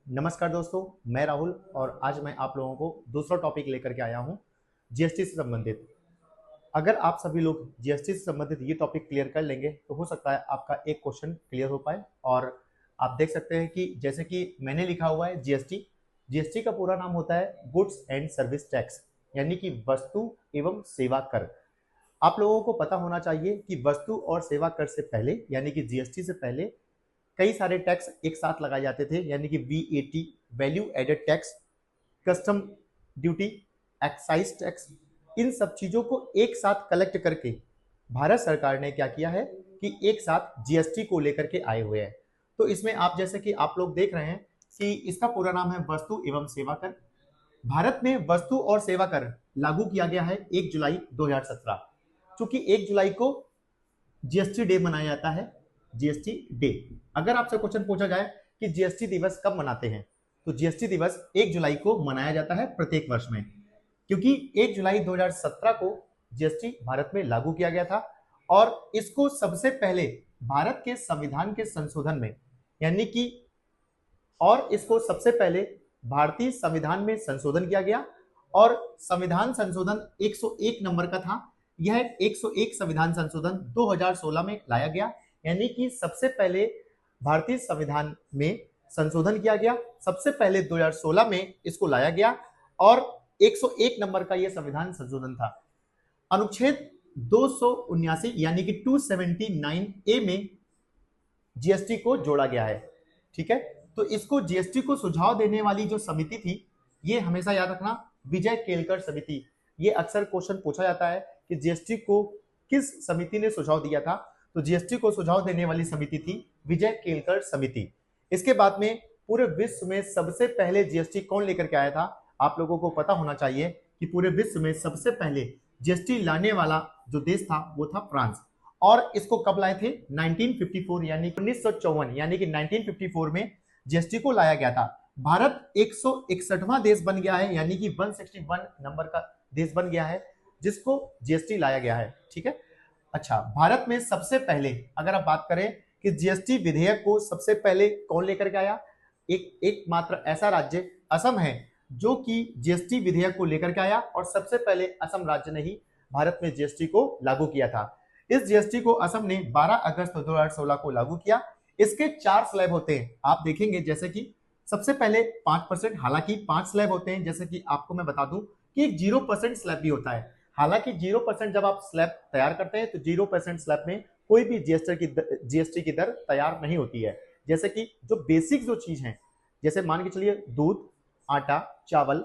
नमस्कार दोस्तों, मैं राहुल और आज मैं आप लोगों को दूसरा टॉपिक लेकर के आया हूं जीएसटी से संबंधित। अगर आप सभी लोग जीएसटी से संबंधित ये टॉपिक क्लियर कर लेंगे तो हो सकता है आपका एक क्वेश्चन क्लियर हो पाए। और आप देख सकते हैं कि जैसे कि मैंने लिखा हुआ है जीएसटी। जीएसटी का पूरा नाम होता है गुड्स एंड सर्विस टैक्स, यानी कि वस्तु एवं सेवा कर। आप लोगों को पता होना चाहिए कि वस्तु और सेवा कर से पहले यानी कि जीएसटी से पहले कई सारे टैक्स एक साथ लगाए जाते थे, यानी कि VAT, value added tax, custom duty, excise tax. इन सब चीजों को एक साथ कलेक्ट करके भारत सरकार ने क्या किया है कि एक साथ जीएसटी को लेकर के आए हुए हैं। तो इसमें आप जैसे कि आप लोग देख रहे हैं कि इसका पूरा नाम है वस्तु एवं सेवा कर। भारत में वस्तु और सेवा कर लागू किया गया है 1 जुलाई 2017। चूंकि 1 जुलाई को जीएसटी डे मनाया जाता है, जीएसटी डे। अगर आपसे क्वेश्चन पूछा जाए कि जीएसटी दिवस कब मनाते हैं, तो जीएसटी दिवस 1 जुलाई को मनाया जाता है प्रत्येक वर्ष में, क्योंकि 1 जुलाई 2017 को जीएसटी भारत में लागू किया गया था। और इसको सबसे पहले भारत के संविधान के संशोधन में, यानी कि और इसको सबसे पहले भारतीय संविधान में संशोधन किया गया और संविधान संशोधन 101 नंबर का था। यह 101 संविधान संशोधन 2016 में लाया गया, यानी कि सबसे पहले भारतीय संविधान में संशोधन किया गया, सबसे पहले 2016 में इसको लाया गया और 101 नंबर का यह संविधान संशोधन था। अनुच्छेद 279 यानी कि 279 ए में जीएसटी को जोड़ा गया है। ठीक है, तो इसको जीएसटी को सुझाव देने वाली जो समिति थी, ये हमेशा याद रखना, विजय केलकर समिति। ये अक्सर क्वेश्चन पूछा जाता है कि जीएसटी को किस समिति ने सुझाव दिया था, तो जीएसटी को सुझाव देने वाली समिति थी विजय केलकर समिति। इसके बाद में पूरे विश्व में सबसे पहले जीएसटी कौन लेकर के आया था, आप लोगों को पता होना चाहिए कि पूरे विश्व में सबसे पहले जीएसटी लाने वाला जो देश था वो था फ्रांस। और इसको कब लाए थे, 1954 यानी 1954 यानी कि 1954 में जीएसटी को लाया गया था। भारत 161वां देश बन गया है, यानी कि 161 नंबर का देश बन गया है जिसको जीएसटी लाया गया है। ठीक है, अच्छा, भारत में सबसे पहले अगर आप बात करें कि जीएसटी विधेयक को सबसे पहले कौन लेकर के आया, एकमात्र ऐसा राज्य असम है जो कि जीएसटी विधेयक को लेकर के आया और सबसे पहले असम राज्य ने ही भारत में जीएसटी को लागू किया था। इस जीएसटी को असम ने 12 अगस्त 2016 को लागू किया। इसके 4 स्लैब होते हैं, आप देखेंगे जैसे कि सबसे पहले 5%, हालांकि 5 स्लैब होते हैं, जैसे कि आपको मैं बता दूं कि एक 0% स्लैब भी होता है। हालांकि 0% जब आप स्लैब तैयार करते हैं तो 0% स्लैब में कोई भी जीएसटी की दर तैयार नहीं होती है। जैसे कि जो बेसिक जो चीज है, जैसे मान के चलिए दूध, आटा, चावल,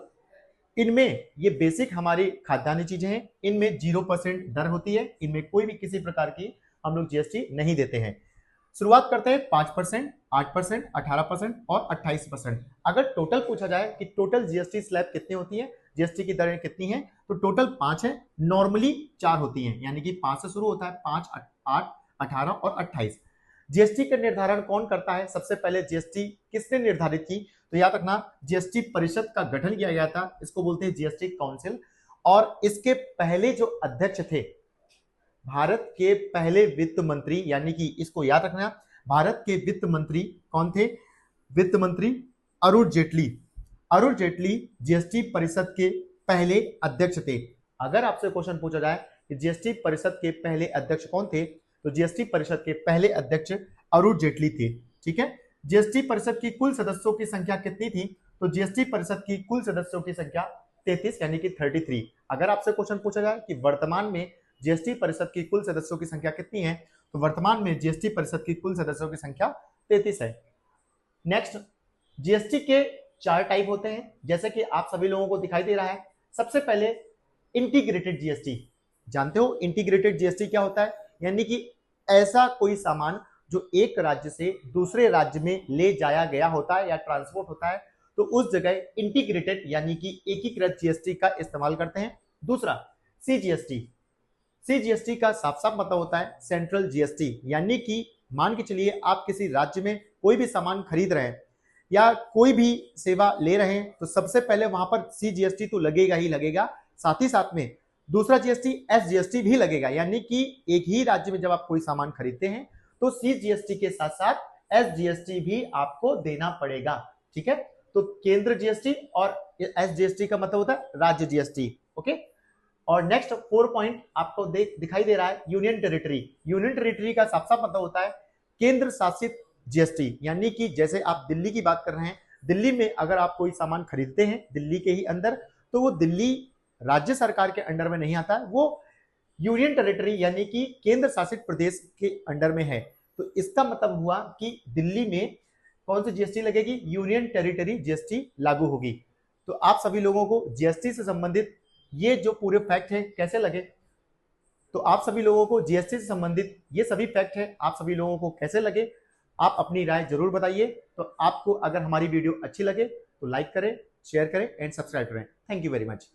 इनमें ये बेसिक हमारी खाद्यान्न चीजें हैं, इनमें 0% दर होती है, इनमें कोई भी किसी प्रकार की हम लोग जीएसटी नहीं देते हैं। शुरुआत करते हैं 5%, 8%, 18% और 28%। अगर टोटल पूछा जाए कि टोटल जीएसटी स्लैब कितनी होती है, जीएसटी की दरें कितनी है, तो टोटल 5 है, नॉर्मली 4 होती हैं, यानी कि 5 से शुरू होता है, 5, 8, 18 और 28। जीएसटी का निर्धारण कौन करता है, सबसे पहले जीएसटी किसने निर्धारित की, तो याद रखना जीएसटी परिषद का गठन किया गया था, इसको बोलते हैं जीएसटी काउंसिल। और इसके पहले जो अध्यक्ष थे, भारत के पहले वित्त मंत्री, यानी कि इसको याद रखना, भारत के वित्त मंत्री कौन थे, वित्त मंत्री अरुण जेटली। अरुण जेटली जीएसटी परिषद के पहले अध्यक्ष थे। अगर आपसे क्वेश्चन पूछा जाए कि जीएसटी परिषद के पहले अध्यक्ष कौन थे, तो जीएसटी परिषद के पहले अध्यक्ष अरुण जेटली थे। ठीक है, जीएसटी परिषद की कुल सदस्यों की संख्या कितनी थी, तो जीएसटी परिषद की कुल सदस्यों की संख्या 33 यानी कि 33। अगर आपसे क्वेश्चन पूछा जाए कि वर्तमान में जीएसटी परिषद की कुल सदस्यों की संख्या कितनी है, तो वर्तमान में जीएसटी परिषद की कुल सदस्यों की संख्या 33 है। नेक्स्ट, जीएसटी के 4 टाइप होते हैं, जैसे कि आप सभी लोगों को दिखाई दे रहा है। सबसे पहले इंटीग्रेटेड जीएसटी, जानते हो इंटीग्रेटेड जीएसटी क्या होता है, यानी कि ऐसा कोई सामान जो एक राज्य से दूसरे राज्य में ले जाया गया होता है या ट्रांसपोर्ट होता है, तो उस जगह इंटीग्रेटेड यानी कि एकीकृत जीएसटी का इस्तेमाल करते हैं। दूसरा, सीजीएसटी। सीजीएसटी का साफ साफ मतलब होता है सेंट्रल जीएसटी, यानी कि मान के चलिए आप किसी राज्य में कोई भी सामान खरीद रहे हैं या कोई भी सेवा ले रहे हैं, तो सबसे पहले वहां पर सीजीएसटी तो लगेगा ही लगेगा, साथ ही साथ में दूसरा जीएसटी एसजीएसटी भी लगेगा, यानी कि एक ही राज्य में जब आप कोई सामान खरीदते हैं तो सीजीएसटी के साथ साथ एसजीएसटी भी आपको देना पड़ेगा। ठीक है। तो केंद्र जीएसटी और एसजीएसटी का मतलब होता है राज्य जीएसटी। ओके। और नेक्स्ट 4 पॉइंट आपको दिखाई दे रहा है यूनियन टेरिटरी। यूनियन टेरिटरी का साफ साफ मतलब होता है केंद्र शासित जीएसटी, यानी कि जैसे आप दिल्ली की बात कर रहे हैं, दिल्ली में अगर आप कोई सामान खरीदते हैं दिल्ली के ही अंदर, तो वो दिल्ली राज्य सरकार के अंडर में नहीं आता है, वो यूनियन टेरिटरी यानी कि केंद्र शासित प्रदेश के अंडर में है। तो इसका मतलब हुआ कि दिल्ली में कौन सी जीएसटी लगेगी, यूनियन टेरिटरी जीएसटी लागू होगी। तो आप सभी लोगों को जीएसटी से संबंधित ये जो पूरे फैक्ट है कैसे लगे, तो आप सभी लोगों को जीएसटी से संबंधित ये सभी फैक्ट है आप सभी लोगों को कैसे लगे, आप अपनी राय जरूर बताइए। तो आपको अगर हमारी वीडियो अच्छी लगे तो लाइक करें, शेयर करें एंड सब्सक्राइब करें। Thank you very much.